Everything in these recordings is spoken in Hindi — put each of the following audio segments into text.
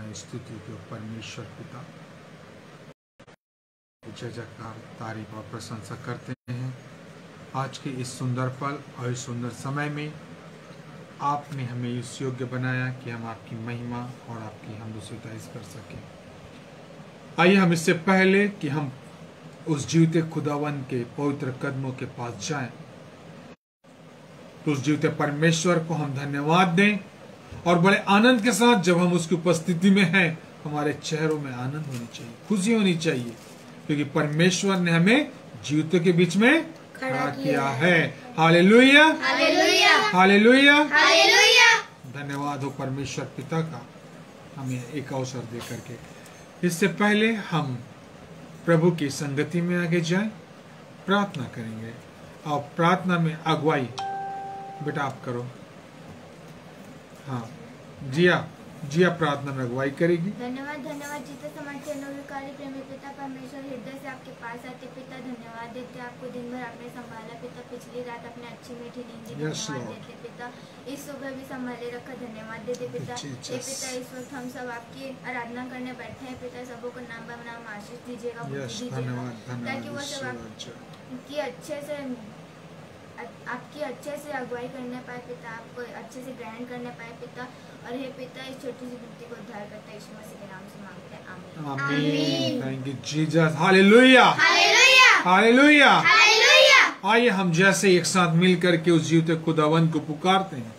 महिमा स्तुति को परमेश्वर पिता जय जयकार तारीफ और प्रशंसा करते हैं। आज के इस सुंदर पल और इस सुंदर समय में आपने हमें इस योग्य बनाया कि हम आपकी महिमा और आपकी हमद सिताइश कर सकें। आइए हम इससे पहले कि हम उस जीवते खुदावन के पवित्र कदमों के पास जाएं, तो उस जीवते परमेश्वर को हम धन्यवाद दें और बड़े आनंद के साथ जब हम उसकी उपस्थिति में हैं, हमारे चेहरों में आनंद होनी चाहिए, खुशी होनी चाहिए, क्योंकि परमेश्वर ने हमें जीवतों के बीच में खड़ा किया है। Hallelujah, hallelujah, hallelujah, hallelujah. धन्यवाद हो परमेश्वर पिता का हमें एक अवसर दे करके। इससे पहले हम प्रभु की संगति में आगे जाएं, प्रार्थना करेंगे और प्रार्थना में अगुवाई बेटा आप करो। हाँ जिया प्रार्थना में अगुवाई करेगी। धन्यवाद धन्यवाद जीते समर्थ्य अनुकारी प्रेमी पिता परमेश्वर, हृदय से आपके पास आते पिता, धन्यवाद देते आपको। दिन भर आपने संभाला पिता, पिछली रात अपने अच्छी मीठी नींद दी, धन्यवाद देते पिता। इस सुबह भी संभाले रखा, धन्यवाद देते पिता। ये पिता इस वक्त हम सब आपकी आराधना करने बैठे हैं पिता, सबों को नाम नाम आशीष दीजिएगा, ताकि वो सब आपकी अच्छे से अगुवाई करने पाए पिता, आपको अच्छे से ग्रहण करने पाए पिता। और हे पिता इस छोटी सी विनती को उद्धार करता यीशु मसीह के नाम से मांगते हैं, आमीन। Thank you Jesus. Hallelujah, hallelujah, hallelujah, hallelujah. आइए हम जैसे एक साथ मिल करके उस जीवते खुदावन को पुकारते हैं,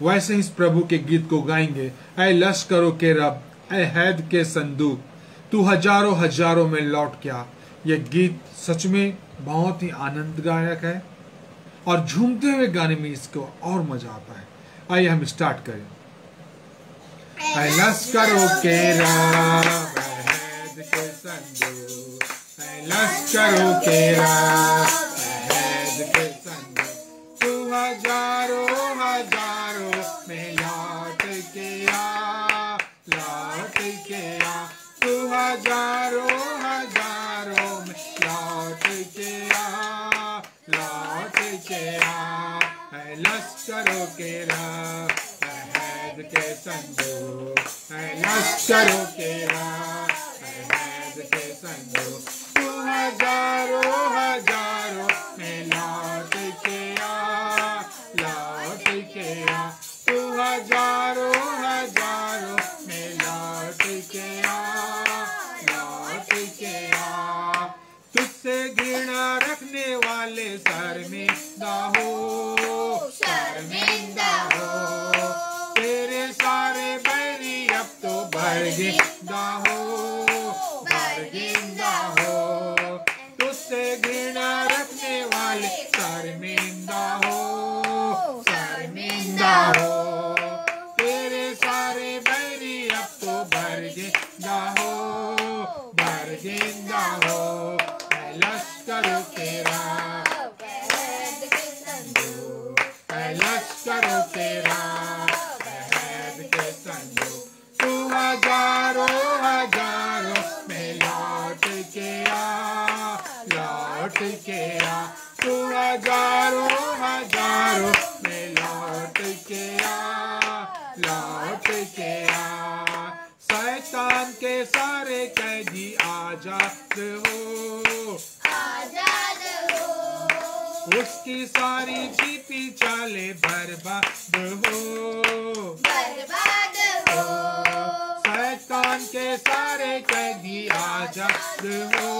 वैसे इस प्रभु के गीत को गाएंगे। ऐ लश्करों के रब, ऐ हैद के संदूक, तू हजारों हजारों में लौट क्या। यह गीत सच में बहुत ही आनंददायक है और झूमते हुए गाने में इसको और मजा आता है। आइए हम स्टार्ट करें। ऐ लश्करों के रब, हैद के संदूक, ऐ लश्करों के रब, हैद के संदूक, तू हजारों हजारों में लौट के आ, लौट के आ, तू हजारों हजारों में लौट के आ, लौट के आ। ऐ लश्करों के रब, हैद के संदूक, ऐ लश्करों के रब, हैद के संदूक, तू हजारों हजारों में लौट के आ, लौट के आ, तू हजारों हजारों में लौट के आ, लौट के आ। तुझसे घृणा रखने वाले शर्मिंदा हो, शर्मिंदा हो, तेरे सारे बैरी अब तो बरगिंदा हो, बरगिंदा हो। तुझसे घृणा रखने वाले शर्मिंदा हो, शर्मिंदा हो, तेरे सारे बैरी अब तो बरगिंदा हो, बरगिंदा हो। ऐ लश्करों के रब, हैद के संदूक, ऐ लश्करों के रब, हैद के संदूक, तू हजारों हजारों में लौट के आ, लौट के आ, तू हजारों हजारों में लौट के आ, लौट के आ। शैतान के सारे कैदी आजाद हो, आजाद हो, उसकी सारी जीती चाले बर्बाद हो, बर्बाद हो। शैतान के सारे कैदी आजाद हो,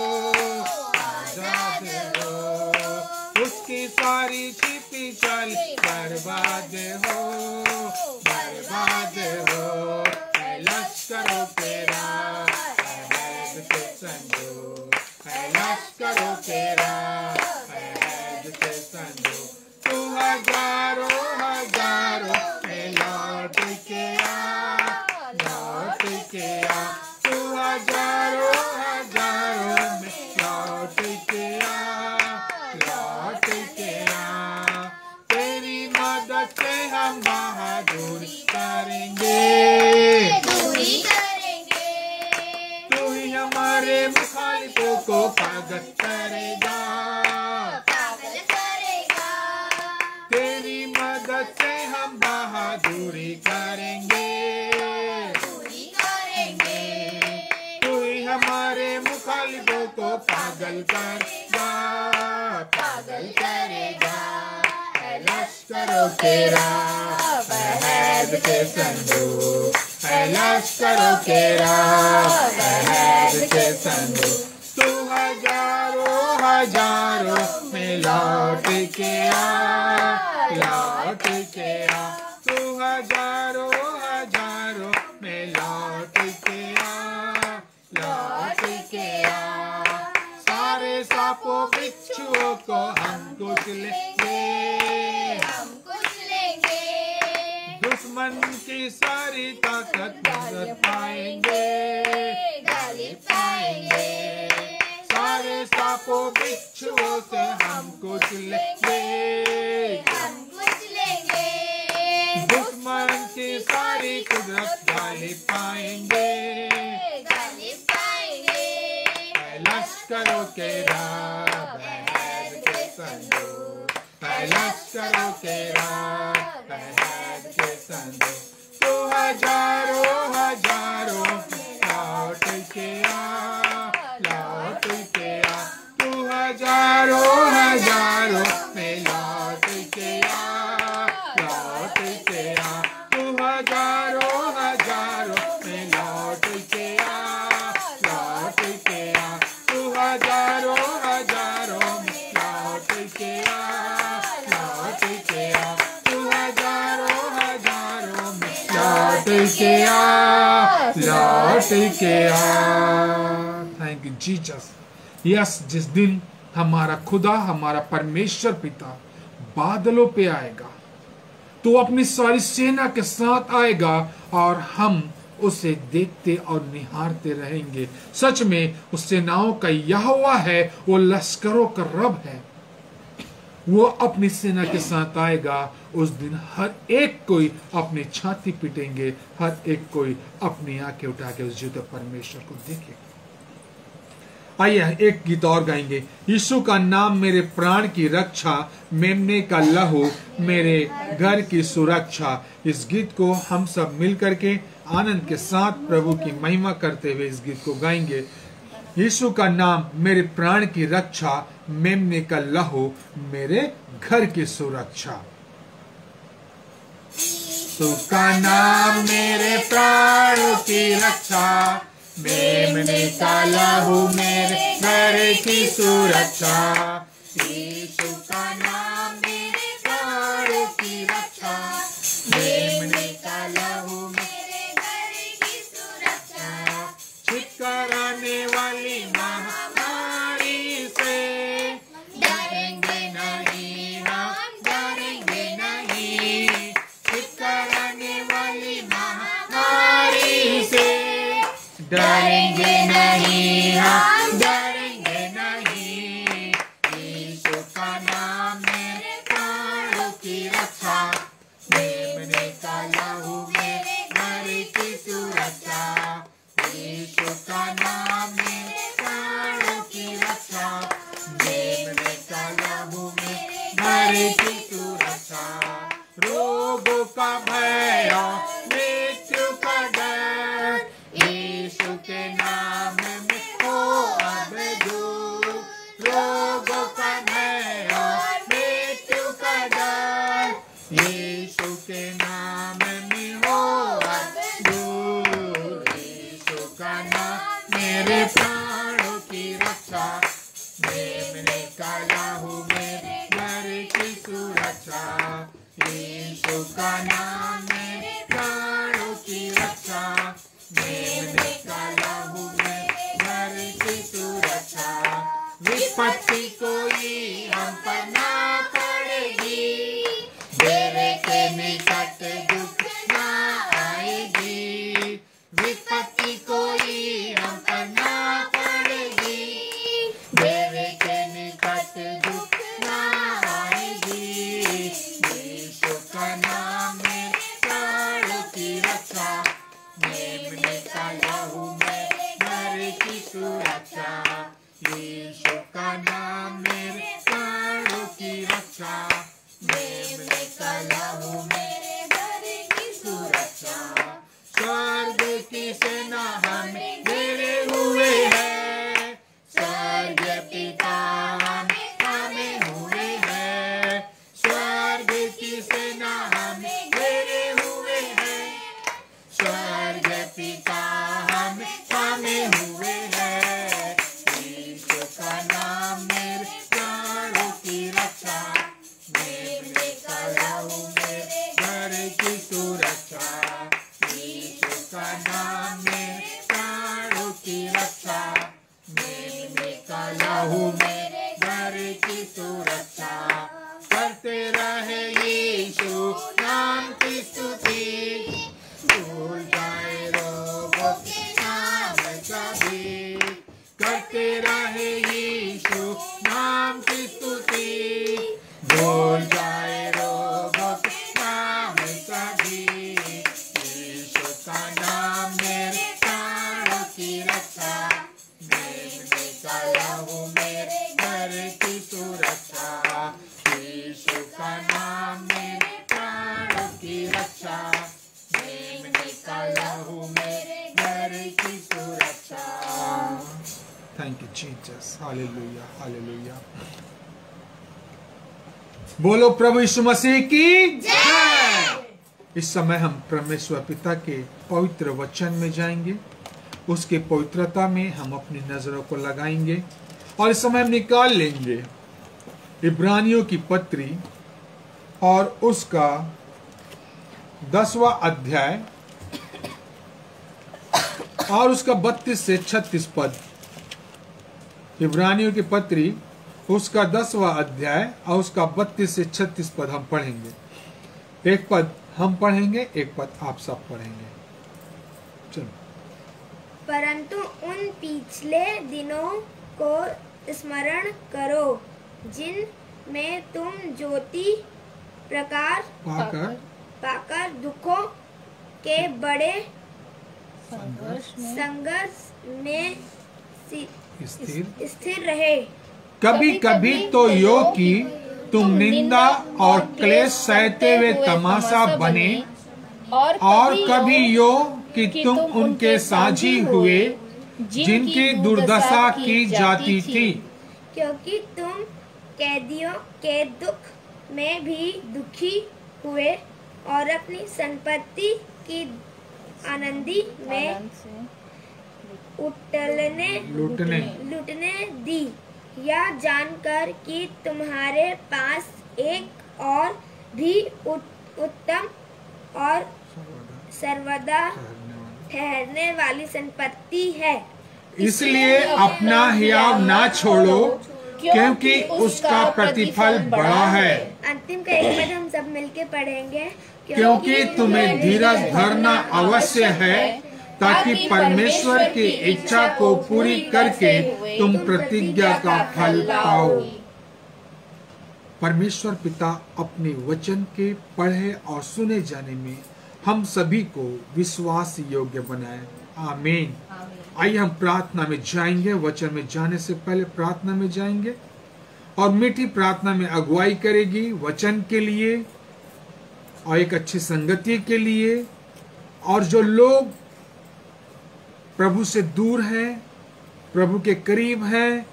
आजाद हो, उसकी सारी जीती चाले बर्बाद हो, बर्बाद हो। ऐ लश्करों के रब, हैद के संदूक, ऐ लश्करों के रब, हैद के संदूक, तू हजारों हजारों में लौट के आ, लौट के आ, तू हजारों हजारों में लौट के आ, लौट के आ। तेरी मदद से हम बहादुरी करेंगे, दूरी करेंगे, तू ही हमारे मुखालिफों को पागल करेगा, पागल करेगा। तेरी मदद से हम बहादुरी करेंगे, दूरी करेंगे, पागल करेगा, पागल करेगा। है लश्करों के राह, वहद के संदूक, है लश्करों के राह, वहद के संदूक। तू हजारों हजारों में लौट के आ, लौट के आ। तू हजारों हजारों में लौट के आ, लौट के आ। सारे सांपों बिच्छुओं को हम कुचलेंगे, हम कुचलेंगे। दुश्मन की सारी ताकत नजर पाएंगे, गालिब पाएंगे। सारे सांपों बिच्छुओं से हम कुचलेंगे, हम कुचलेंगे। दुश्मन की सारी कुदरत गालिब पाएंगे, गालिब पाएंगे। है लश्करों के राह, वहद के संदूक, है लश्करों के राह, वहद के संदूक। तू हजारों हजारों लौट के आ, लौट के आ। तू हजारों हजारों में लौट के आ, लौट के आ। तू हजारों हजारों में लौट के आ, लौट के आ। तू हजारों हजारों में लौट के आ, लौट के आ। तू हजारों हजारों में लौट के आ, लौट के आ। Thank you Jesus. यस, जिस दिन हमारा खुदा, हमारा परमेश्वर पिता बादलों पे आएगा तो अपनी सारी सेना के साथ आएगा और हम उसे देखते और निहारते रहेंगे। सच में उस सेनाओं का यहोवा है, वो लश्करों का रब है। वो अपनी सेना के साथ आएगा। उस दिन हर एक कोई अपनी छाती पीटेंगे, हर एक कोई अपनी आंखें उठा के उस जीवित परमेश्वर को देखेगा। आइए एक गीत और गाएंगे। यीशु का नाम मेरे प्राण की रक्षा, मेमने का लहू मेरे घर की सुरक्षा। इस गीत को हम सब मिल करके आनंद के साथ प्रभु की महिमा करते हुए इस गीत को गाएंगे। यीशु का नाम मेरे प्राण की रक्षा, मेमने का लहू मेरे घर की सुरक्षा। यीशु का नाम मेरे प्राणों की रक्षा, मेमने का लहू मेरे घर की सुरक्षा। यीशु का नाम मेरे प्राणों की रक्षा, मेमने का लहू मेरे घर की सुरक्षा। छिटकाराने वाली महामारी से डरेंगे नहीं, हम डरेंगे नहीं। छिटकाराने वाली महामारी से डरेंगे नहीं, हम डरेंगे नहीं। यीशु का नाम मेरे प्राणों की रक्षा, मेमने का लहू मेरे घर की सुरक्षा। यीशु का नाम मेरे प्राणों की रक्षा, मेमने का लहू मेरे घर की सुरक्षा। रोगों का भय और मृत्यु का डर, यीशु के नाम में हो अब दूर। रोगों का भय और मृत्यु का डर, यीशु के नाम में हो अब दूर। यीशु का नाम मेरे प्राणों की रक्षा, मेमने का लहू मेरे घर की सुरक्षा। यीशु का नाम मेरे प्राणों की रक्षा, मेमने का लहू मेरे घर की सुरक्षा। विपत्ति कोई हम पर ना पड़ेगी, डेरे के निकट दुख ना आएगी। विपत्ति कोई हम पर ना पड़ेगी, डेरे के निकट दुख ना आएगी। यीशु का नाम मेरे प्राणों की रक्षा, मेमने का लहू मेरे घर की सुरक्षा। यीशु का नाम मेरे प्राणों की रक्षा, मेमने का लहू मेरे घर की सुरक्षा। स्वर्ग की सेना हमें घेरे हुए है, स्वर्ग की पिता हम थामे हुए हैं, यीशु का नाम मेरे प्राणों की रक्षा, मेरे कलहू मेरे घर की सुरक्षा, यीशु का नाम मेरे प्राणों की रक्षा, मेरे कलहू मेरे घर की सुरक्षा, करते रहे यीशु नाम की स्तुति, भूल जाए रोगों के नाम सभी, करते रहे यीशु नाम की स्तुति, भूल जाए रोगों के नाम सभी, यीशु का नाम मेरे प्राणों की रक्षा, मेरे कलहू मेरे घर की सुरक्षा, यीशु का नाम मेरे प्राणों की रक्षा, मेरे कलहू मेरे घर की सुरक्षा। Thank you Jesus, hallelujah hallelujah. बोलो प्रभु यीशु मसीह की जय। इस समय हम परमेश्वर पिता के पवित्र वचन में जाएंगे, उसके पवित्रता में हम अपनी नजरों को लगाएंगे और इस समय हम निकाल लेंगे इब्रानियों की पत्री और उसका 10वां अध्याय और उसका 32 से 36 पद। इब्रानियों की पत्री उसका 10वां अध्याय और उसका 32 से 36 पद हम पढ़ेंगे। एक पद हम पढ़ेंगे, एक पद आप सब पढ़ेंगे। चलो। परंतु उन पिछले दिनों को स्मरण करो जिन में तुम ज्योति प्रकाश पाकर दुखों के बड़े संघर्ष में स्थिर रहे। कभी कभी तो यो कि तुम निंदा और क्लेश सहते हुए तमाशा बने, और कभी यो कि तुम उनके साझी हुए जिनकी दुर्दशा की जाती थी, क्योंकि तुम कैदियों के दुख में भी दुखी हुए और अपनी संपत्ति की आनंदी में लूटने दी, या जानकर कि तुम्हारे पास एक और भी उत्तम और सर्वदा ठहरने वाली संपत्ति है। इसलिए अपना हियाव ना छोड़ो, क्योंकि उसका प्रतिफल बड़ा है। अंतिम का एक पद हम सब मिलके पढ़ेंगे। क्योंकि तुम्हें धीरज धरना अवश्य है, ताकि परमेश्वर की इच्छा को पूरी करके तुम प्रतिज्ञा का फल पाओ। परमेश्वर पिता अपने वचन के पढ़े और सुने जाने में हम सभी को विश्वास योग्य बनाए। आमीन। आइए हम प्रार्थना में जाएंगे। वचन में जाने से पहले प्रार्थना में जाएंगे और मीठी प्रार्थना में अगुवाई करेगी वचन के लिए और एक अच्छी संगति के लिए। और जो लोग प्रभु से दूर हैं, प्रभु के करीब हैं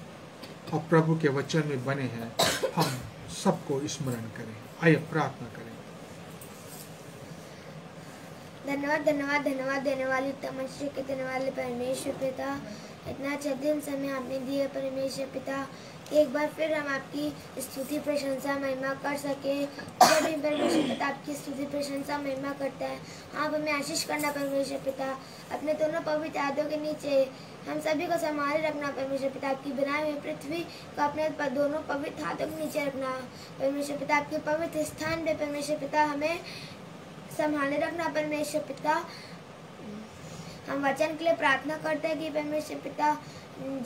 और प्रभु के वचन में बने हैं, हम सबको स्मरण करें। आइए प्रार्थना करें। धन्यवाद धन्यवाद धन्यवाद देने वाली तमस्या के देने वाले परमेश्वर पिता, इतना अच्छा दिन समय आपने दिए परमेश्वर पिता, एक बार फिर हम आपकी स्तुति प्रशंसा महिमा कर सके। जब भी परमेश्वर पिता आपकी स्तुति प्रशंसा महिमा करता है, आप हमें आशीष करना परमेश्वर पिता। अपने दोनों पवित्र हाथों के नीचे हम सभी को संभाले रखना परमेश्वर पिता। आपकी बनाई हुई पृथ्वी को अपने दोनों पवित्र हाथों के नीचे रखना परमेश्वर पिता। आपके पवित्र स्थान पे परमेश्वर पिता हमें संभाले रखना परमेश्वर पिता। हम वचन के लिए प्रार्थना करते हैं कि परमेश्वर पिता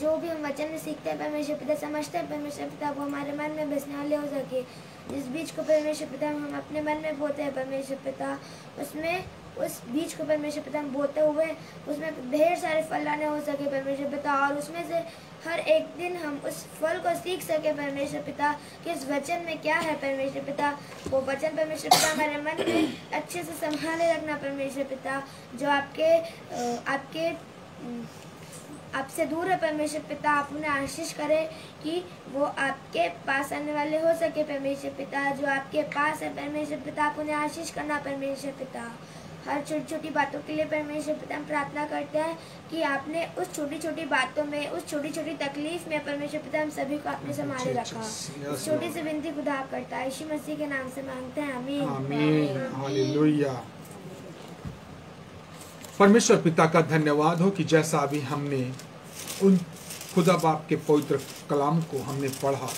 जो भी हम वचन में सीखते हैं परमेश्वर पिता, समझते हैं परमेश्वर पिता, वो हमारे मन में बसने वाले हो सके। जिस बीज को परमेश्वर पिता हम अपने मन में बोते हैं परमेश्वर पिता, उसमें उस बीज को परमेश्वर पिता हम बोते हुए उसमें ढेर सारे फल लाने हो सके परमेश्वर पिता। और उसमें से हर एक दिन हम उस फल को सीख सके परमेश्वर पिता कि इस वचन में क्या है परमेश्वर पिता। वो वचन परमेश्वर पिता हमारे मन में अच्छे से संभाले रखना परमेश्वर पिता। जो आपसे दूर है परमेश्वर पिता, आप उन्हें आशीष करें कि वो आपके पास आने वाले हो सके परमेश्वर पिता। जो आपके पास है परमेश्वर पिता, आप उन्हें आशीष करना परमेश्वर पिता। हर छोटी छोटी बातों के लिए परमेश्वर पिता हम प्रार्थना करते हैं कि आपने उस छोटी छोटी बातों में, उस छोटी छोटी तकलीफ में परमेश्वर पिता हम सभी को आपने संभाले रखा। छोटी सी विनती खुदा करता है, यीशु मसीह के नाम से मांगते हैं, आमीन आमीन, हालेलुया। परमेश्वर पिता का धन्यवाद हो कि जैसा अभी हमने उन खुदा बाप के पवित्र कलाम को हमने पढ़ा,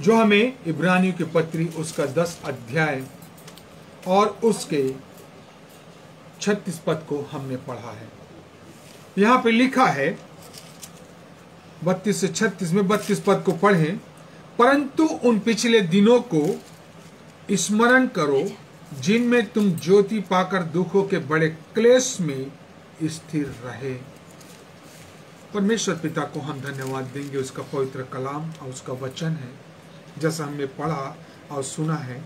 जो हमें इब्रानियों की पत्री उसका 10 अध्याय और उसके 36 पद को हमने पढ़ा है। यहाँ पे लिखा है 32 से 36 में 32 पद को पढ़ें। परंतु उन पिछले दिनों को स्मरण करो जिनमें तुम ज्योति पाकर दुखों के बड़े क्लेश में स्थिर रहे। परमेश्वर पिता को हम धन्यवाद देंगे, उसका पवित्र कलाम और उसका वचन है जैसा हमने पढ़ा और सुना है।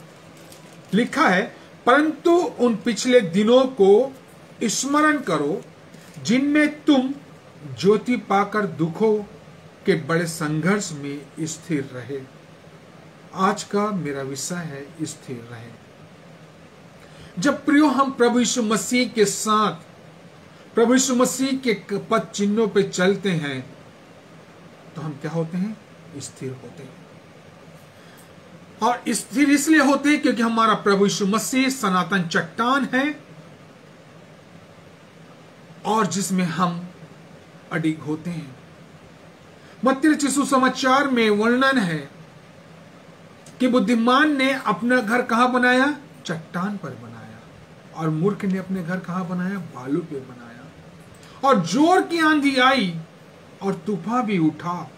लिखा है, परंतु उन पिछले दिनों को स्मरण करो जिनमें तुम ज्योति पाकर दुखों के बड़े संघर्ष में स्थिर रहे। आज का मेरा विषय है स्थिर रहे। जब प्रियो हम प्रभु यीशु मसीह के साथ, प्रभु यीशु मसीह के पद चिन्हों पे चलते हैं तो हम क्या होते हैं? स्थिर होते हैं। और स्थिर इसलिए होते हैं क्योंकि हमारा प्रभु यीशु मसीह सनातन चट्टान है और जिसमें हम अडिग होते हैं। मत्ती रचित सुसमाचार में वर्णन है कि बुद्धिमान ने अपना घर कहां बनाया? चट्टान पर बनाया। और मूर्ख ने अपने घर कहां बनाया? बालू पे बनाया। और जोर की आंधी आई और तूफान भी उठा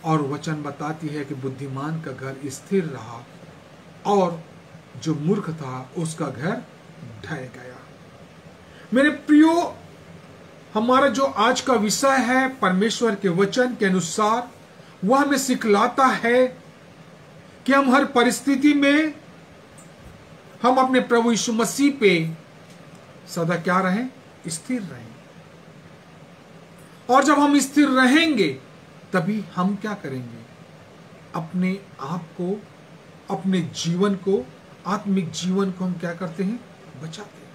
और वचन बताती है कि बुद्धिमान का घर स्थिर रहा और जो मूर्ख था उसका घर ढह गया। मेरे प्रियो, हमारा जो आज का विषय है परमेश्वर के वचन के अनुसार, वह हमें सिखलाता है कि हम हर परिस्थिति में हम अपने प्रभु यीशु मसीह पे सदा क्या रहें? स्थिर रहें। और जब हम स्थिर रहेंगे तभी हम क्या करेंगे? अपने आप को, अपने जीवन को, आत्मिक जीवन को हम क्या करते हैं? बचाते हैं।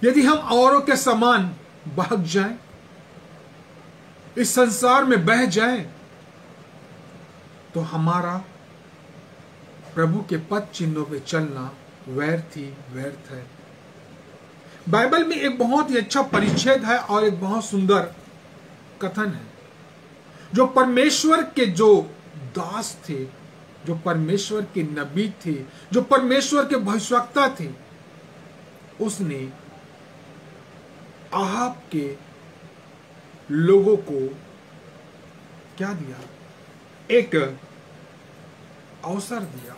यदि हम औरों के समान बहक जाएं, इस संसार में बह जाएं, तो हमारा प्रभु के पद चिन्हों पे चलना व्यर्थ ही व्यर्थ है। बाइबल में एक बहुत ही अच्छा परिच्छेद है और एक बहुत सुंदर कथन है। जो परमेश्वर के जो दास थे, जो परमेश्वर के नबी थे, जो परमेश्वर के भविष्यवक्ता थे, उसने आहाब के लोगों को क्या दिया? एक अवसर दिया,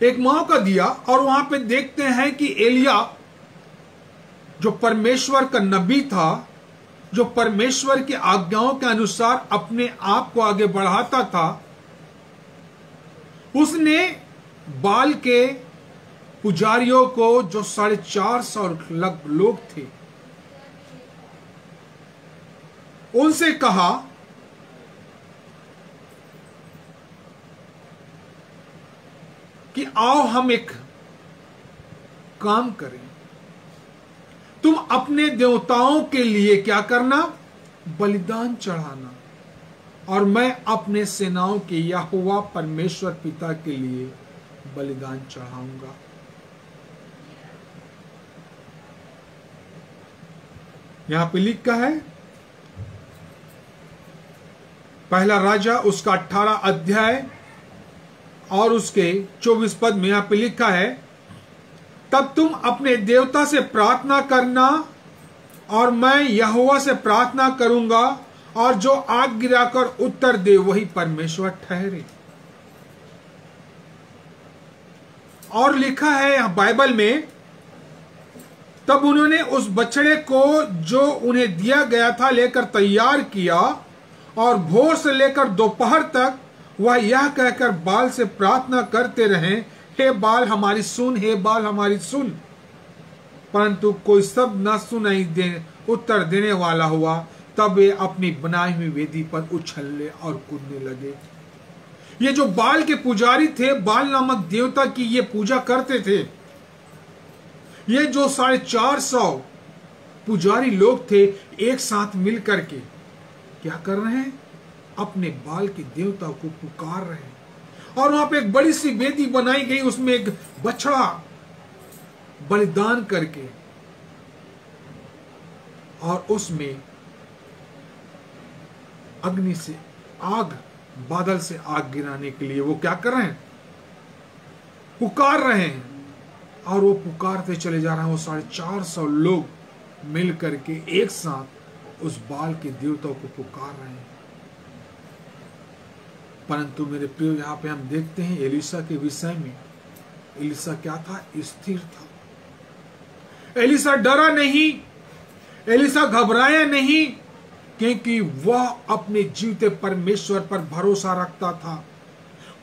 एक मौका दिया। और वहां पे देखते हैं कि एलिया जो परमेश्वर का नबी था, जो परमेश्वर की आज्ञाओं के अनुसार अपने आप को आगे बढ़ाता था, उसने बाल के पुजारियों को, जो 450 लोग थे, उनसे कहा कि आओ हम एक काम करें, तुम अपने देवताओं के लिए क्या करना? बलिदान चढ़ाना, और मैं अपने सेनाओं के यहोवा परमेश्वर पिता के लिए बलिदान चढ़ाऊंगा। यहां पे लिखा है पहला राजा उसका 18 अध्याय और उसके 24 पद में यहां पे लिखा है, तब तुम अपने देवता से प्रार्थना करना और मैं यहोवा से प्रार्थना करूंगा, और जो आग गिराकर उत्तर दे वही परमेश्वर ठहरे। और लिखा है बाइबल में, तब उन्होंने उस बछड़े को जो उन्हें दिया गया था लेकर तैयार किया, और भोर से लेकर दोपहर तक वह यह कहकर बाल से प्रार्थना करते रहे, हे बाल हमारी सुन, हे बाल हमारी सुन। परंतु कोई शब्द न सुनाई दे उत्तर देने वाला हुआ। तब वे अपनी बनाई हुई वेदी पर उछलने और कूदने लगे। ये जो बाल के पुजारी थे, बाल नामक देवता की ये पूजा करते थे, ये जो 450 पुजारी लोग थे एक साथ मिल करके क्या कर रहे हैं? अपने बाल के देवता को पुकार रहे हैं। और वहां पे एक बड़ी सी वेदी बनाई गई, उसमें एक बछड़ा बलिदान करके, और उसमें अग्नि से आग, बादल से आग गिराने के लिए वो क्या कर रहे हैं? पुकार रहे हैं। और वो पुकारते चले जा रहे हैं। वो 450 लोग मिल करके एक साथ उस बाल के देवता को पुकार रहे हैं। परंतु मेरे प्रिय, यहां पे हम देखते हैं एलिशा के विषय में, एलिशा क्या था? स्थिर था। एलिशा डरा नहीं, एलिशा घबराया नहीं, क्योंकि वह अपने जीवते परमेश्वर पर भरोसा रखता था।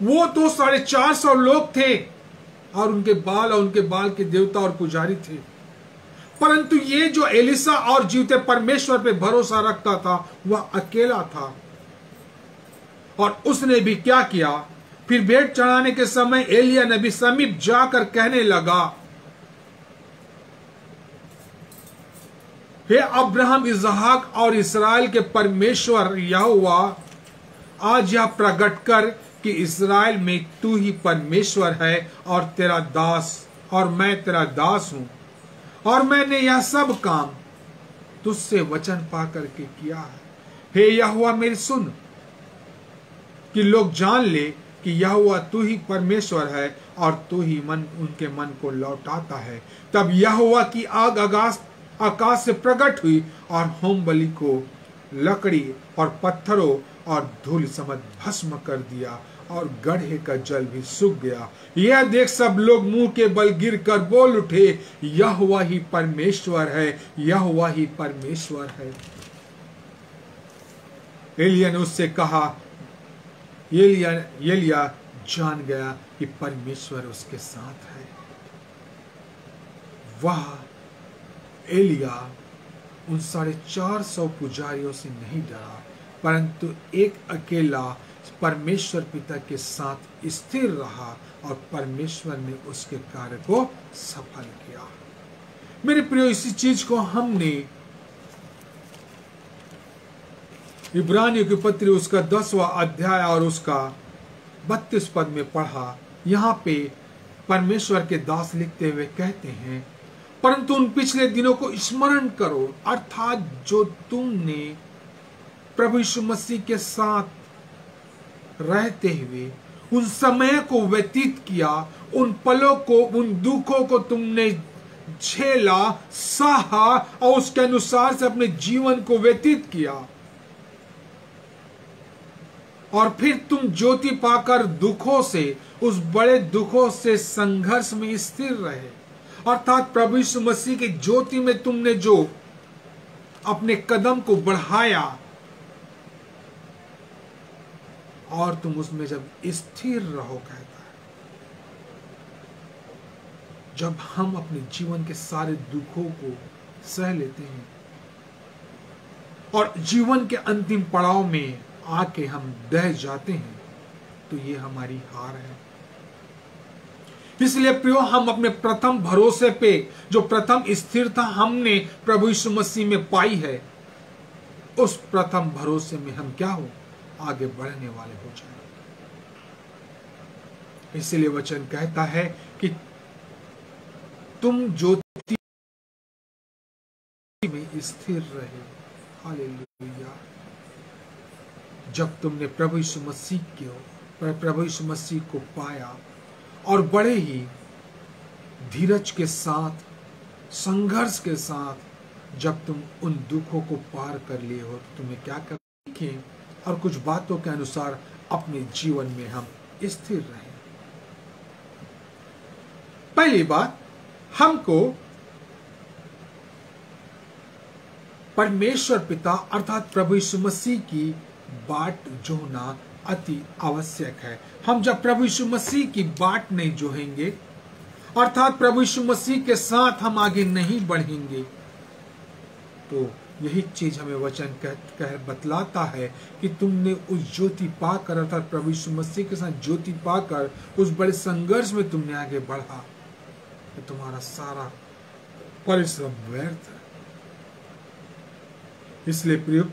वो तो 450 लोग थे और उनके बाल के देवता और पुजारी थे। परंतु ये जो एलिशा और जीवते परमेश्वर पे भरोसा रखता था, वह अकेला था। और उसने भी क्या किया? फिर भेंट चढ़ाने के समय एलिया नबी समीप जाकर कहने लगा, हे अब्राहम, इसहाक और इस्राएल के परमेश्वर यहोवा, आज यह प्रकट कर कि इस्राएल में तू ही परमेश्वर है और तेरा दास, और मैं तेरा दास हूं, और मैंने यह सब काम तुझसे वचन पा करके किया है। हे यहोवा, मेरी सुन, कि लोग जान ले कि यहोवा तू ही परमेश्वर है और तू ही उनके मन को लौटाता है। तब यहोवा की आग आकाश से प्रकट हुई और होम बलि को लकड़ी और पत्थरों और धूल समेत भस्म कर दिया, और गड्ढे का जल भी सूख गया। यह देख सब लोग मुंह के बल गिर कर बोल उठे, यहोवा ही परमेश्वर है, यहोवा ही परमेश्वर है। एलिया ने उससे कहा, एलिया जान गया कि परमेश्वर उसके साथ है। वह एलिया उन 450 पुजारियों से नहीं डरा, परंतु एक अकेला परमेश्वर पिता के साथ स्थिर रहा, और परमेश्वर ने उसके कार्य को सफल किया। मेरे प्रियो, इसी चीज को हमने इब्रानियों की पत्री उसका 10वां अध्याय और उसका 32 पद में पढ़ा। यहाँ पे परमेश्वर के दास लिखते हुए कहते हैं, परंतु उन पिछले दिनों को स्मरण करो, अर्थात जो तुमने प्रभु यीशु मसीह के साथ रहते हुए उन समय को व्यतीत किया, उन पलों को, उन दुखों को तुमने झेला, सहा और उसके अनुसार से अपने जीवन को व्यतीत किया, और फिर तुम ज्योति पाकर दुखों से, उस बड़े दुखों से संघर्ष में स्थिर रहे। अर्थात प्रभु यीशु मसीह की ज्योति में तुमने जो अपने कदम को बढ़ाया, और तुम उसमें जब स्थिर रहो, कहता है, जब हम अपने जीवन के सारे दुखों को सह लेते हैं और जीवन के अंतिम पड़ाव में आके हम दह जाते हैं, तो ये हमारी हार है। इसलिए प्रियो, हम अपने प्रथम भरोसे पे, जो प्रथम स्थिरता हमने प्रभु यीशु मसीह में पाई है, उस प्रथम भरोसे में हम क्या हो, आगे बढ़ने वाले हो जाए। इसलिए वचन कहता है कि तुम ज्योति में स्थिर रहे। हालेलुया। जब तुमने प्रभु यीशु मसीह को पाया और बड़े ही धीरज के साथ, संघर्ष के साथ जब तुम उन दुखों को पार कर लिए हो, तो तुम्हें क्या करना, और कुछ बातों के अनुसार अपने जीवन में हम स्थिर रहें। पहली बात, हमको परमेश्वर पिता अर्थात प्रभु यीशु मसीह की बाट जोहना अति आवश्यक है। हम जब प्रभु यीशु मसीह की बाट नहीं जोहेंगे, अर्थात प्रभु यीशु मसीह के साथ हम आगे नहीं बढ़ेंगे, तो यही चीज हमें वचन कह बतलाता है कि तुमने उस ज्योति पाकर, अर्थात प्रभु यीशु मसीह के साथ ज्योति पाकर उस बड़े संघर्ष में तुमने आगे बढ़ा, कि तुम्हारा सारा परिश्रम व्यर्थ है। इसलिए प्रियो,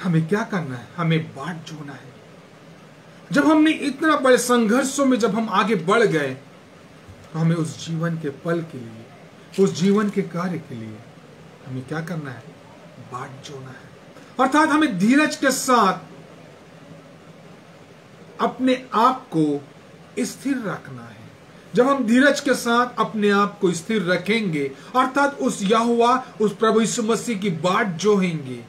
हमें क्या करना है? हमें बाट जोड़ना है। जब हमने इतना बड़े संघर्षों में जब हम आगे बढ़ गए, तो हमें उस जीवन के पल के लिए, उस जीवन के कार्य के लिए हमें क्या करना है? बाट जोड़ना है। अर्थात हमें धीरज के साथ अपने आप को स्थिर रखना है। जब हम धीरज के साथ अपने आप को स्थिर रखेंगे, अर्थात उस यहोवा, उस प्रभु यीशु मसीह की बाट जोहेंगे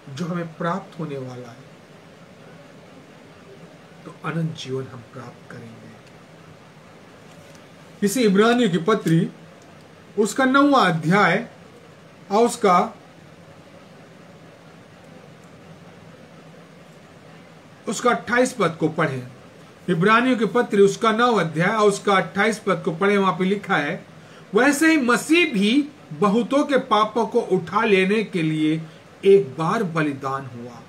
जो हमें प्राप्त होने वाला है, तो अनंत जीवन हम प्राप्त करेंगे। इसी इब्रानियों की पत्री उसका 9वां अध्याय और उसका 28 पद को पढ़ें। इब्रानियों की पत्री उसका 9 अध्याय और उसका 28 पद को पढ़े। वहां पे लिखा है, वैसे ही मसीह भी बहुतों के पापों को उठा लेने के लिए एक बार बलिदान हुआ।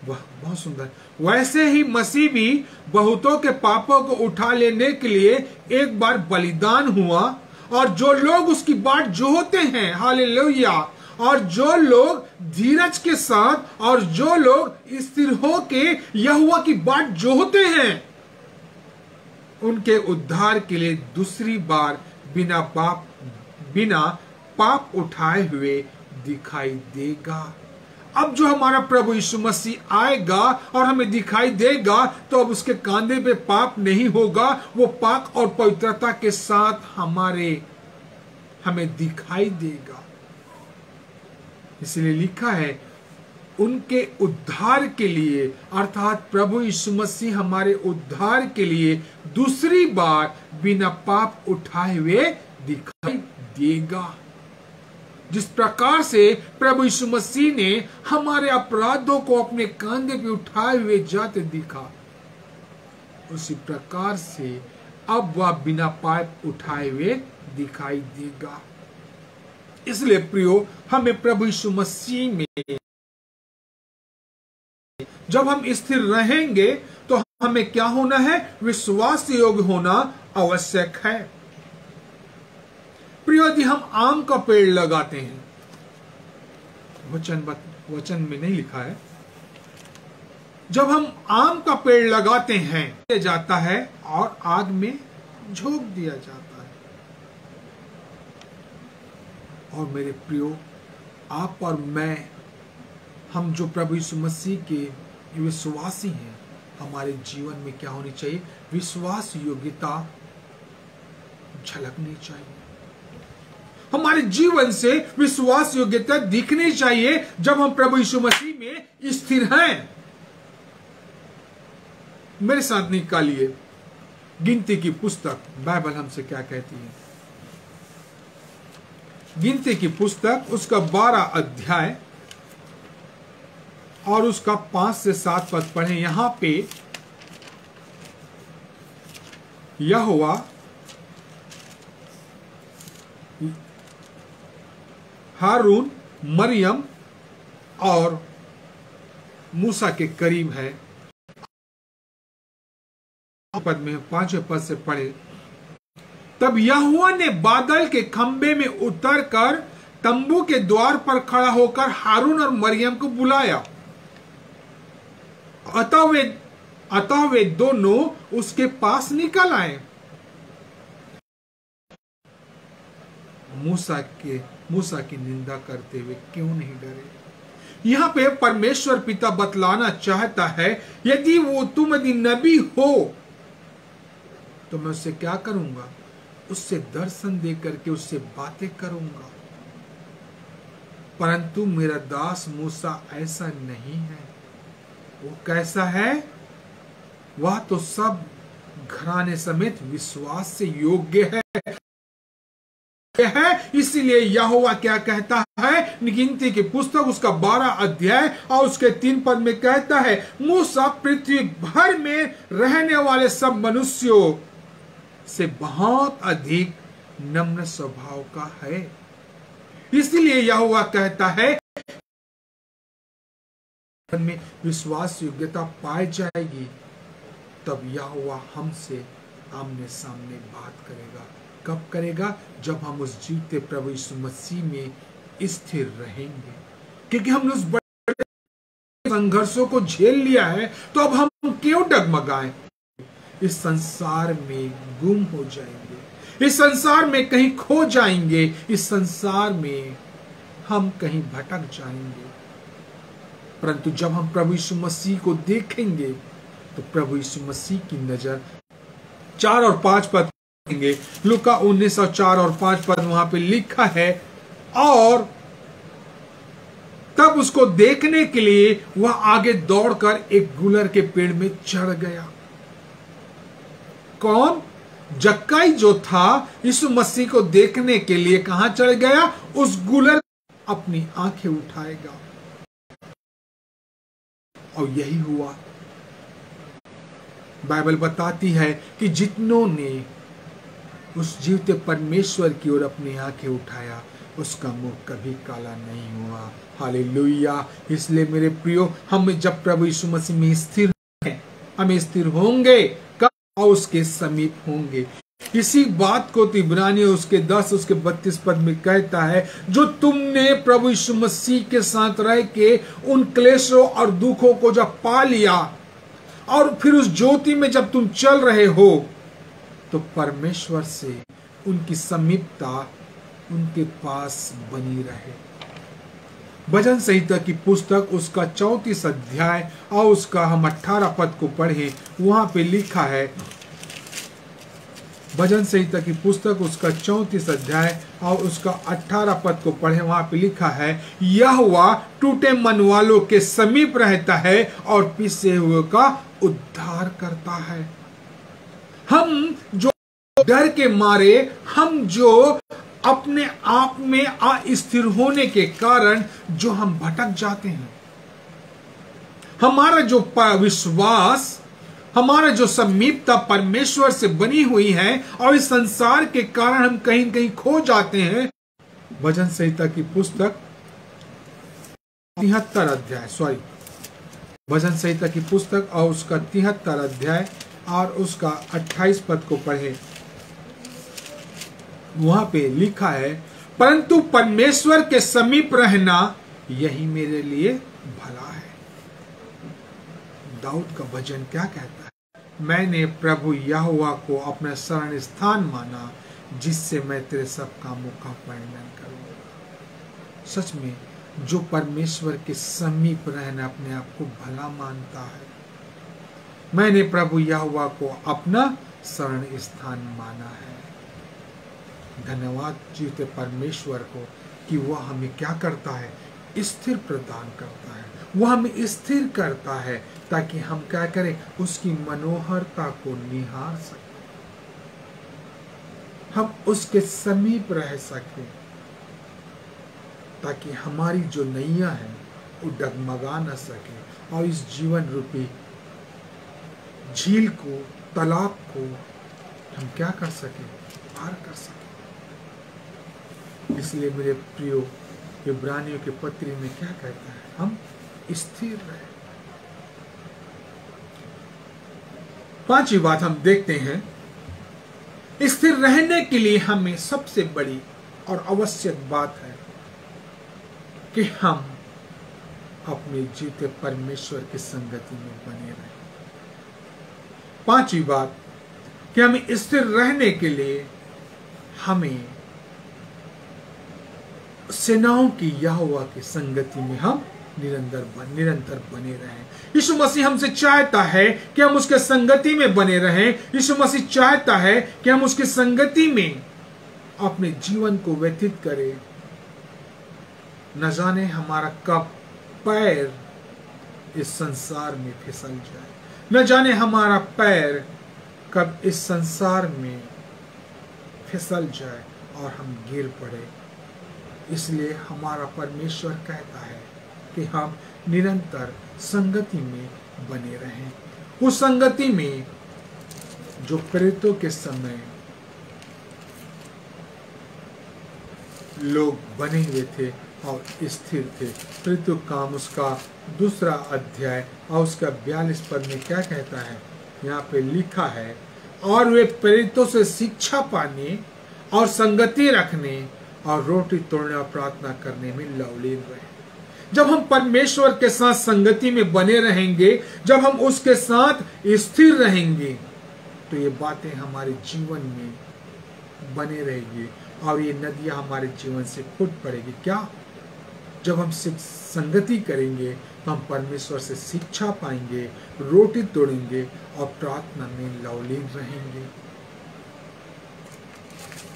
वाह, बहुत सुंदर। वैसे ही मसीह भी बहुतों के पापों को उठा लेने के लिए एक बार बलिदान हुआ, और जो लोग उसकी बाट जोहते हैं, हालेलुया, और जो लोग धीरज के साथ और जो लोग स्थिर होके यहोवा की बाट जोहते हैं, उनके उद्धार के लिए दूसरी बार बिना पाप उठाए हुए दिखाई देगा। अब जो हमारा प्रभु यीशु मसीह आएगा और हमें दिखाई देगा, तो अब उसके कांधे पे पाप नहीं होगा। वो पाक और पवित्रता के साथ हमें दिखाई देगा। इसलिए लिखा है, उनके उद्धार के लिए, अर्थात प्रभु यीशु मसीह हमारे उद्धार के लिए दूसरी बार बिना पाप उठाए हुए दिखाई देगा। जिस प्रकार से प्रभु यीशु मसीह ने हमारे अपराधों को अपने कांधे पे उठाए हुए जाते दिखा, उसी प्रकार से अब वह बिना पाप उठाए हुए दिखाई देगा। इसलिए प्रियो, हमें प्रभु यीशु मसीह में जब हम स्थिर रहेंगे, तो हमें क्या होना है? विश्वास योग्य होना आवश्यक है। प्रियो, यदि हम आम का पेड़ लगाते हैं, वचन में नहीं लिखा है, जब हम आम का पेड़ लगाते हैं जाता है और आग में झोंक दिया जाता है। और मेरे प्रियो, आप और मैं, हम जो प्रभु यीशु मसीह के विश्वासी हैं, हमारे जीवन में क्या होनी चाहिए? विश्वास योग्यता झलकनी चाहिए। हमारे जीवन से विश्वास योग्यता दिखनी चाहिए जब हम प्रभु यीशु मसीह में स्थिर हैं। मेरे साथ निकालिए गिनती की पुस्तक। बाइबल हमसे क्या कहती है? गिनती की पुस्तक उसका 12 अध्याय और उसका 5 से 7 पद पढ़ें। यहां पे यहोवा हारून, मरियम और मूसा के करीब है। पद में 5वें पद से पढ़े, तब यहोवा ने बादल के खंबे में उतरकर तंबू के द्वार पर खड़ा होकर हारून और मरियम को बुलाया। अतः वे दोनों उसके पास निकल आए। मूसा की निंदा करते हुए क्यों नहीं डरे? यहां पे परमेश्वर पिता बतलाना चाहता है, यदि नबी हो तो मैं उससे क्या करूंगा? उससे दर्शन दे करके उससे बातें करूंगा। परंतु मेरा दास मूसा ऐसा नहीं है। वो कैसा है? वह तो सब घराने समेत विश्वास से योग्य है। इसलिए यहोवा क्या कहता है? गिनती की पुस्तक उसका 12 अध्याय और उसके 3 पद में कहता है, मूसा पृथ्वी भर में रहने वाले सब मनुष्यों से बहुत अधिक नम्र स्वभाव का है। इसलिए यहोवा कहता है में विश्वास योग्यता पाई जाएगी, तब यहोवा हमसे आमने सामने बात करेगा। कब करेगा? जब हम उस जीवते प्रभु यीशु मसीह में स्थिर रहेंगे। क्योंकि हमने उस बड़े संघर्षों को झेल लिया है, तो अब हम क्यों डगमगाएं? इस संसार में गुम हो जाएंगे, इस संसार में कहीं खो जाएंगे, इस संसार में हम कहीं भटक जाएंगे। परंतु जब हम प्रभु यीशु मसीह को देखेंगे तो प्रभु यीशु मसीह की नजर 4 और 5 पद देखेंगे। लूका 19 और 4 और 5 पद वहां पे लिखा है, और तब उसको देखने के लिए वह आगे दौड़कर एक गुलर के पेड़ में चढ़ गया। कौन? जक्कई जो था यीशु मसीह को देखने के लिए कहां चढ़ गया? उस गुलर। अपनी आंखें उठाएगा, और यही हुआ। बाइबल बताती है कि जितनों ने उस जीवते परमेश्वर की ओर अपनी आंखें उठाया, उसका मुंह कभी काला नहीं हुआ। हालेलुया। इसलिए मेरे प्रियो, हम जब प्रभु यीशु मसीह में स्थिर हैं, हम स्थिर होंगे कब? और उसके समीप होंगे। इसी बात को इब्रानियों उसके 10 उसके 32 पद में कहता है, जो तुमने प्रभु यीशु मसीह के साथ रह के उन क्लेशों और दुखों को जब पा लिया, और फिर उस ज्योति में जब तुम चल रहे हो, तो परमेश्वर से उनकी समीपता उनके पास बनी रहे। भजन संहिता की पुस्तक उसका 34 अध्याय और उसका हम 18 पद को पढ़े। वहां पे लिखा है, भजन संहिता की पुस्तक उसका 34 अध्याय और उसका 18 पद को पढ़े। वहां पे लिखा है, यहोवा टूटे मन वालों के समीप रहता है और पिसे हुए का उद्धार करता है। हम जो डर के मारे, हम जो अपने आप में अस्थिर होने के कारण जो हम भटक जाते हैं, हमारा जो विश्वास, हमारा जो समीपता परमेश्वर से बनी हुई है, और इस संसार के कारण हम कहीं कहीं खो जाते हैं। भजन संहिता की पुस्तक 73 अध्याय, भजन संहिता की पुस्तक और उसका 73 अध्याय और उसका 28 पद को पढ़े। वहां पे लिखा है, परंतु परमेश्वर के समीप रहना यही मेरे लिए भला है। दाऊद का भजन क्या कहता है? मैंने प्रभु यहोवा को अपना शरण स्थान माना, जिससे मैं तेरे सब कामों का वर्णन करूंगा। सच में जो परमेश्वर के समीप रहना अपने आप को भला मानता है, मैंने प्रभु यहोवा को अपना शरण स्थान माना है। धन्यवाद जीते परमेश्वर को कि वह हमें क्या करता है? स्थिर प्रदान करता है। वह हमें स्थिर करता है ताकि हम क्या करें? उसकी मनोहरता को निहार सकें, हम उसके समीप रह सकें, ताकि हमारी जो नैया है वो डगमगा न सके, और इस जीवन रूपी झील को, तालाब को हम क्या कर सकें? पार कर सकें। इसलिए मेरे प्रियो, इब्रानियों के पत्री में क्या कहता है? हम स्थिर रहे। 5वीं बात हम देखते हैं, स्थिर रहने के लिए हमें सबसे बड़ी और आवश्यक बात है कि हम अपने जीते परमेश्वर की संगति में बने रहें। 5वीं बात कि हमें स्थिर रहने के लिए हमें सेनाओं की यहोवा की संगति में हम निरंतर बने रहें। यीशु मसीह हमसे चाहता है कि हम उसके संगति में बने रहें। यीशु मसीह चाहता है कि हम उसकी संगति में अपने जीवन को व्यतीत करें। न जाने हमारा कब पैर इस संसार में फिसल जाए, न जाने हमारा पैर कब इस संसार में फिसल जाए और हम गिर पड़े। इसलिए हमारा परमेश्वर कहता है कि हम निरंतर संगति में बने रहें। उस संगति में जो प्रेरितों के समय लोग बने हुए थे और स्थिर थे। प्रेरितों काम उसका 2 अध्याय और उसका 42 पद में क्या कहता है? यहाँ पे लिखा है, और वे प्रेरितों से शिक्षा पाने और संगति रखने और रोटी तोड़ने और प्रार्थना करने में लवलीन रहे। जब हम परमेश्वर के साथ संगति में बने रहेंगे, जब हम उसके साथ स्थिर रहेंगे, तो ये बातें हमारे जीवन में बने रहेगी और ये नदियां हमारे जीवन से फूट पड़ेगी। क्या? जब हम संगति करेंगे तो हम परमेश्वर से शिक्षा पाएंगे, रोटी तोड़ेंगे और प्रार्थना में लवलीन रहेंगे।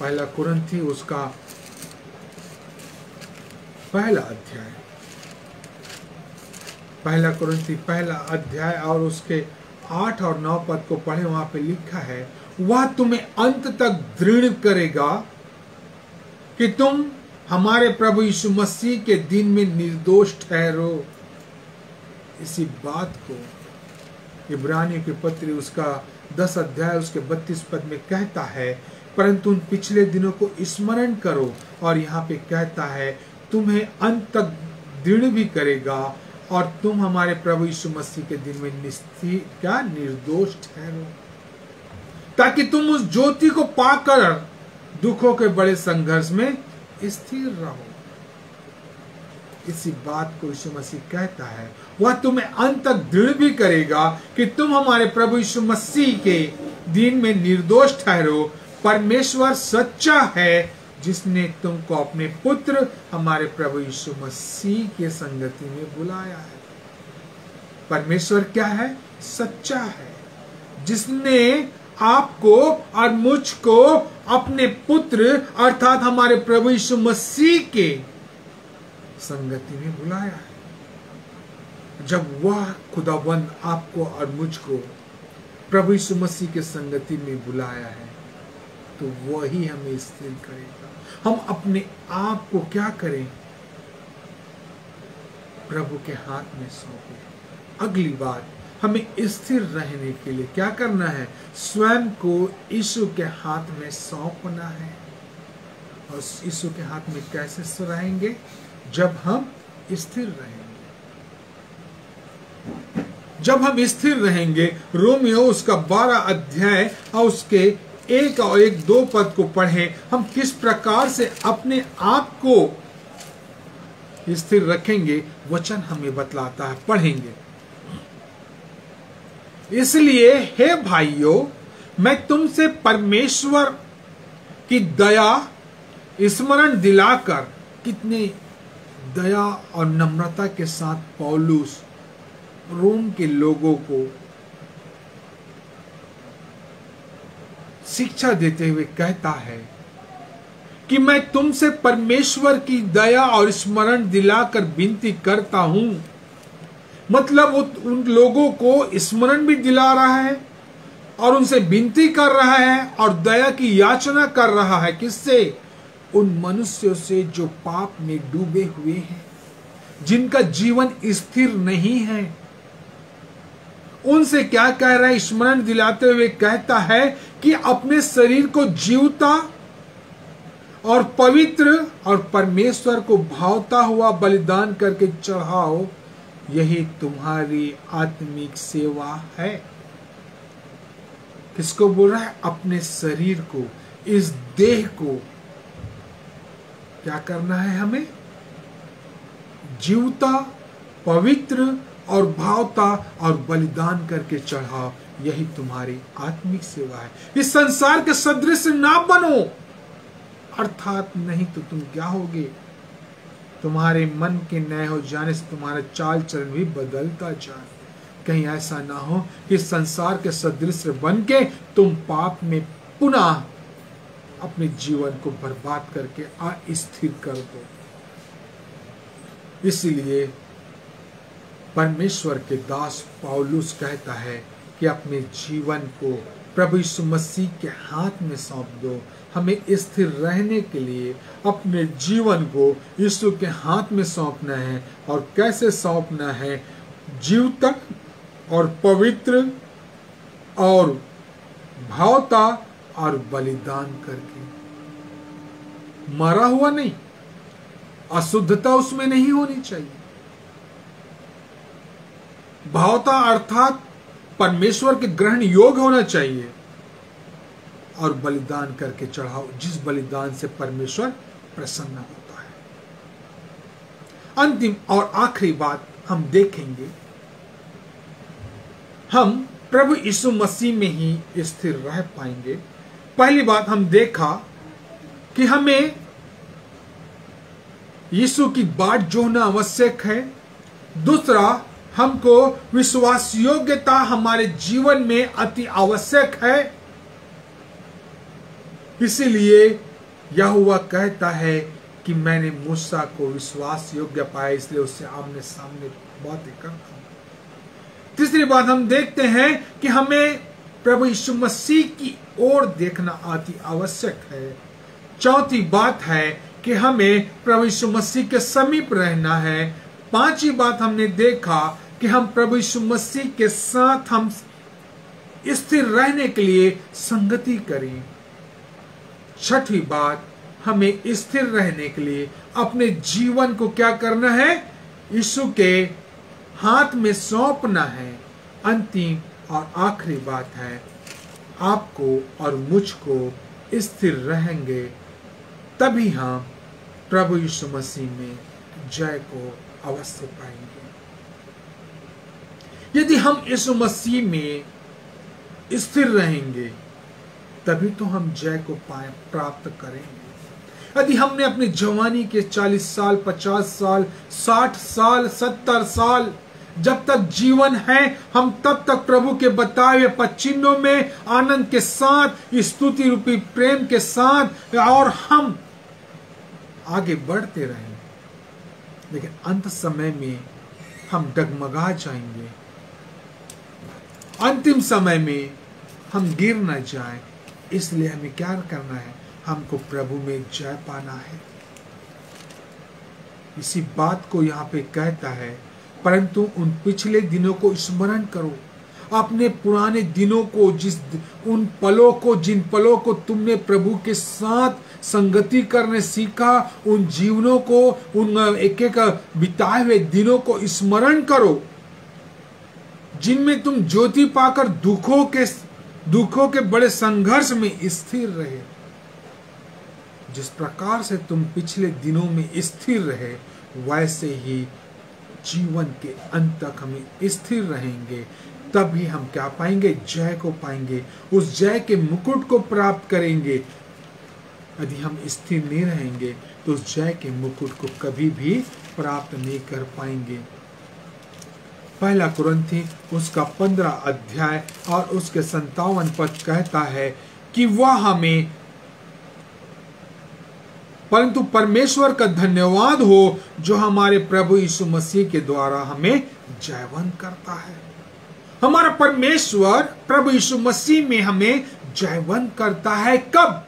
1 कुरिन्थी उसका 1 अध्याय, 1 कुरिन्थी 1 अध्याय और उसके 8 और 9 पद को पढ़े। वहां पे लिखा है, वह तुम्हें अंत तक दृढ़ करेगा कि तुम हमारे प्रभु यीशु मसीह के दिन में निर्दोष ठहरो। इसी बात को इब्रानियों के पत्र उसका 10 अध्याय उसके 32 पद में कहता है, परंतु उन पिछले दिनों को स्मरण करो। और यहाँ पे कहता है, तुम्हें अंत तक दृढ़ भी करेगा और तुम हमारे प्रभु यीशु मसीह के दिन में निर्दोष ठहरो, ताकि तुम उस ज्योति को पाकर दुखों के बड़े संघर्ष में स्थिर रहो। इसी बात को यीशु मसीह कहता है, वह तुम्हें अंत तक दृढ़ भी करेगा कि तुम हमारे प्रभु यीशु मसीह के दिन में निर्दोष ठहरो। परमेश्वर सच्चा है, जिसने तुमको अपने पुत्र हमारे प्रभु यीशु मसीह के संगति में बुलाया है। परमेश्वर क्या है? सच्चा है, जिसने आपको और मुझको अपने पुत्र अर्थात हमारे प्रभु यीशु मसीह के संगति में बुलाया है। जब वह खुदाबंद आपको और मुझको प्रभु यीशु मसीह के संगति में बुलाया है, तो वही हमें स्थिर करेगा। हम अपने आप को क्या करें? प्रभु के हाथ में सौंपें। अगली बात, हमें स्थिर रहने के लिए क्या करना है? स्वयं को यीशु के हाथ में सौंपना है। और यीशु के हाथ में कैसे रहेंगे? जब हम स्थिर रहेंगे। जब हम स्थिर रहेंगे, रोमियो उसका 12 अध्याय और उसके 1 और 2 पद को पढ़ें। हम किस प्रकार से अपने आप को स्थिर रखेंगे, वचन हमें बतलाता है। पढ़ेंगे, इसलिए हे भाइयों, मैं तुमसे परमेश्वर की दया स्मरण दिलाकर, कितने दया और नम्रता के साथ पौलुस रोम के लोगों को शिक्षा देते हुए कहता है कि मैं तुमसे परमेश्वर की दया और स्मरण दिलाकर विनती करता हूं। मतलब वो उन लोगों को स्मरण भी दिला रहा है और उनसे विनती कर रहा है और दया की याचना कर रहा है। किससे? उन मनुष्यों से जो पाप में डूबे हुए हैं, जिनका जीवन स्थिर नहीं है। उनसे क्या कह रहा है? स्मरण दिलाते हुए कहता है कि अपने शरीर को जीवता और पवित्र और परमेश्वर को भावता हुआ बलिदान करके चढ़ाओ, यही तुम्हारी आत्मिक सेवा है। किसको बोल रहा है? अपने शरीर को, इस देह को क्या करना है? हमें जीवता, पवित्र और भावता और बलिदान करके चढ़ाओ, यही तुम्हारी आत्मिक सेवा है। इस संसार के सदृश ना बनो, अर्थात नहीं तो तुम क्या होगे? तुम्हारे मन के नए हो जाने से तुम्हारा चाल चलन भी बदलता जाए। कहीं ऐसा ना हो कि संसार के सदृश बन के तुम पाप में पुनः अपने जीवन को बर्बाद करके अस्थिर कर दो। इसलिए परमेश्वर के दास पौलुस कहता है कि अपने जीवन को प्रभु यीशु मसीह के हाथ में सौंप दो। हमें स्थिर रहने के लिए अपने जीवन को यीशु के हाथ में सौंपना है। और कैसे सौंपना है? जीवतक और पवित्र और भावता और बलिदान करके। मरा हुआ नहीं, अशुद्धता उसमें नहीं होनी चाहिए। भावता अर्थात परमेश्वर के ग्रहण योग्य होना चाहिए। और बलिदान करके चढ़ाओ, जिस बलिदान से परमेश्वर प्रसन्न होता है। अंतिम और आखिरी बात हम देखेंगे, हम प्रभु यीशु मसीह में ही स्थिर रह पाएंगे। पहली बात हम देखा कि हमें यीशु की बाट जोहना आवश्यक है। दूसरा, हमको विश्वास योग्यता हमारे जीवन में अति आवश्यक है। इसीलिए यहोवा कहता है कि मैंने मूसा को विश्वास योग्य पाया, इसलिए उससे आमने सामने बातें करता हूं। तीसरी बात हम देखते हैं कि हमें प्रभु यीशु मसीह की ओर देखना अति आवश्यक है। चौथी बात है कि हमें प्रभु यीशु मसीह के समीप रहना है। पांचवी बात हमने देखा कि हम प्रभु यीशु मसीह के साथ हम स्थिर रहने के लिए संगति करें। छठी बात, हमें स्थिर रहने के लिए अपने जीवन को क्या करना है? यीशु के हाथ में सौंपना है। अंतिम और आखिरी बात है, आपको और मुझको स्थिर रहेंगे तभी हम प्रभु यीशु मसीह में जय को अवश्य पाएंगे। यदि हम यीशु मसीह में स्थिर रहेंगे तभी तो हम जय को प्राप्त करेंगे। यदि हमने अपनी जवानी के 40 साल, 50 साल, 60 साल, 70 साल जब तक जीवन है, हम तब तक प्रभु के बताए हुए पद चिन्हों में आनंद के साथ, स्तुति रूपी प्रेम के साथ और हम आगे बढ़ते रहें, लेकिन अंत समय में हम डगमगा जाएंगे। अंतिम समय में हम गिर न जाएं, इसलिए हमें क्या करना है? हमको प्रभु में जय पाना है। इसी बात को यहाँ पे कहता है, परंतु उन पिछले दिनों को स्मरण करो, अपने पुराने दिनों को, उन पलों को, जिन पलों को तुमने प्रभु के साथ संगति करने सीखा, उन जीवनों को, उन एक एक बिताए हुए दिनों को स्मरण करो, जिनमें तुम ज्योति पाकर दुखों के बड़े संघर्ष में स्थिर रहे। जिस प्रकार से तुम पिछले दिनों में स्थिर रहे, वैसे ही जीवन के अंत तक हमें स्थिर रहेंगे, तभी हम क्या पाएंगे? जय को पाएंगे, उस जय के मुकुट को प्राप्त करेंगे। यदि हम स्थिर नहीं रहेंगे तो उस जय के मुकुट को कभी भी प्राप्त नहीं कर पाएंगे। पहला कुरिन्थी उसका 15 अध्याय और उसके 57 पद कहता है कि वह हमें, परंतु परमेश्वर का धन्यवाद हो जो हमारे प्रभु यीशु मसीह के द्वारा हमें जयवंत करता है। हमारा परमेश्वर प्रभु यीशु मसीह में हमें जयवंत करता है। कब?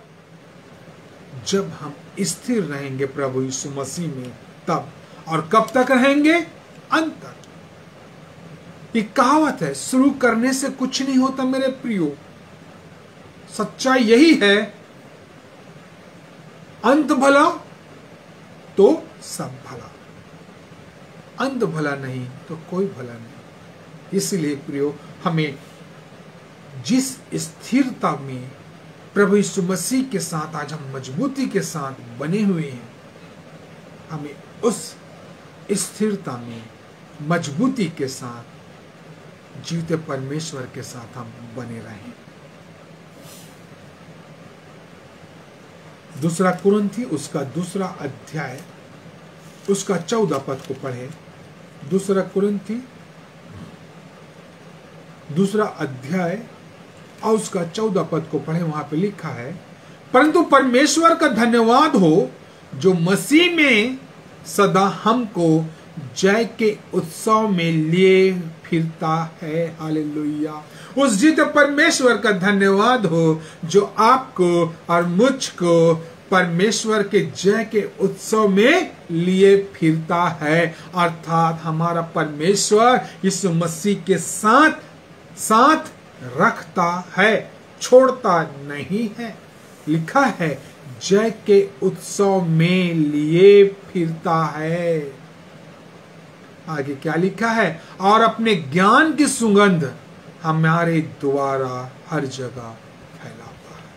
जब हम स्थिर रहेंगे प्रभु यीशु मसीह में, तब। और कब तक रहेंगे? अंत तक। ये कहावत है, शुरू करने से कुछ नहीं होता मेरे प्रियो। सच्चाई यही है, अंत भला तो सब भला, अंत भला नहीं तो कोई भला नहीं। इसलिए प्रियो, हमें जिस स्थिरता में प्रभु यीशु मसीह के साथ आज हम मजबूती के साथ बने हुए हैं, हमें उस स्थिरता में मजबूती के साथ जीवते परमेश्वर के साथ हम बने रहें। दूसरा कुरिन्थी उसका 2 अध्याय उसका 14 पद को पढ़े। दूसरा कुरिन्थी 2 अध्याय और उसका 14 पद को पढ़े। वहां पे लिखा है, परंतु परमेश्वर का धन्यवाद हो जो मसीह में सदा हमको जय के उत्सव में लिए फिरता है। हालेलुया। उस जीते परमेश्वर का धन्यवाद हो जो आपको और मुझको परमेश्वर के जय के उत्सव में लिए फिरता है। अर्थात हमारा परमेश्वर यीशु मसीह के साथ रखता है, छोड़ता नहीं है। लिखा है जय के उत्सव में लिए फिरता है। आगे क्या लिखा है? और अपने ज्ञान की सुगंध हमारे द्वारा हर जगह फैलाता है।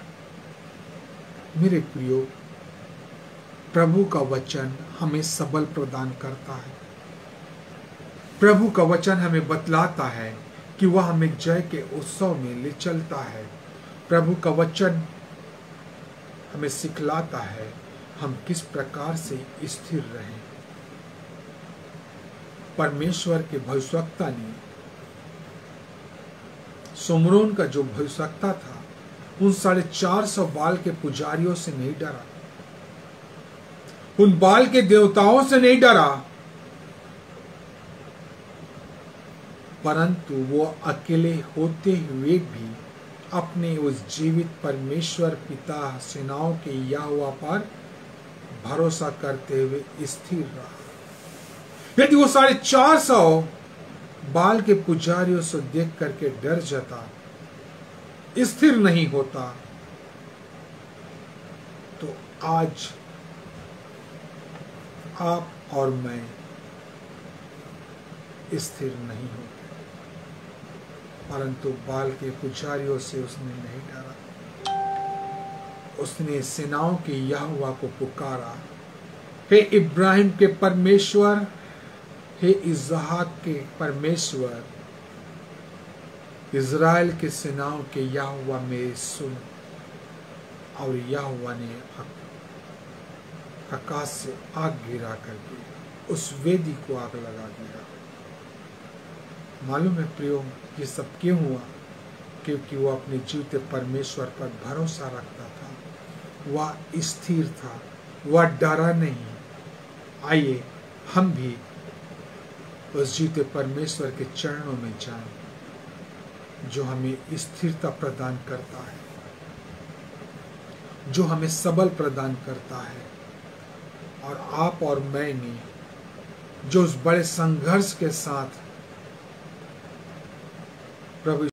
मेरे प्रियो, प्रभु का वचन हमें सबल प्रदान करता है। प्रभु का वचन हमें बतलाता है कि वह हमें जय के उत्सव में ले चलता है। प्रभु का वचन हमें सिखलाता है हम किस प्रकार से स्थिर रहें। परमेश्वर के भविष्यवक्ता ने सुमरोन का जो भविष्यवक्ता था, उन 450 बाल के पुजारियों से नहीं डरा, उन बाल के देवताओं से नहीं डरा, परंतु वो अकेले होते हुए भी अपने उस जीवित परमेश्वर पिता सेनाओं के यहोवा पर भरोसा करते हुए स्थिर रहा। यदि वो 450 बाल के पुजारियों से देख करके डर जाता, स्थिर नहीं होता, तो आज आप और मैं स्थिर नहीं होते। परंतु बाल के पुजारियों से उसने नहीं डरा, उसने सेनाओं के यहोवा को पुकारा, हे इब्राहिम के परमेश्वर, हे इसहाक के परमेश्वर, इज़राइल के सेनाओं के यहोवा मेरी सुन। और यहोवा ने आकाश से आग गिरा करके उस वेदी को आग लगा दिया। मालूम है प्रियो, ये सब क्यों हुआ? क्योंकि वो अपने जीवते परमेश्वर पर भरोसा रखता था, वह स्थिर था, वह डरा नहीं। आइए हम भी उस जीवते परमेश्वर के चरणों में जाएं, जो हमें स्थिरता प्रदान करता है, जो हमें सबल प्रदान करता है। और आप और मैंने जो उस बड़े संघर्ष के साथ प्रभु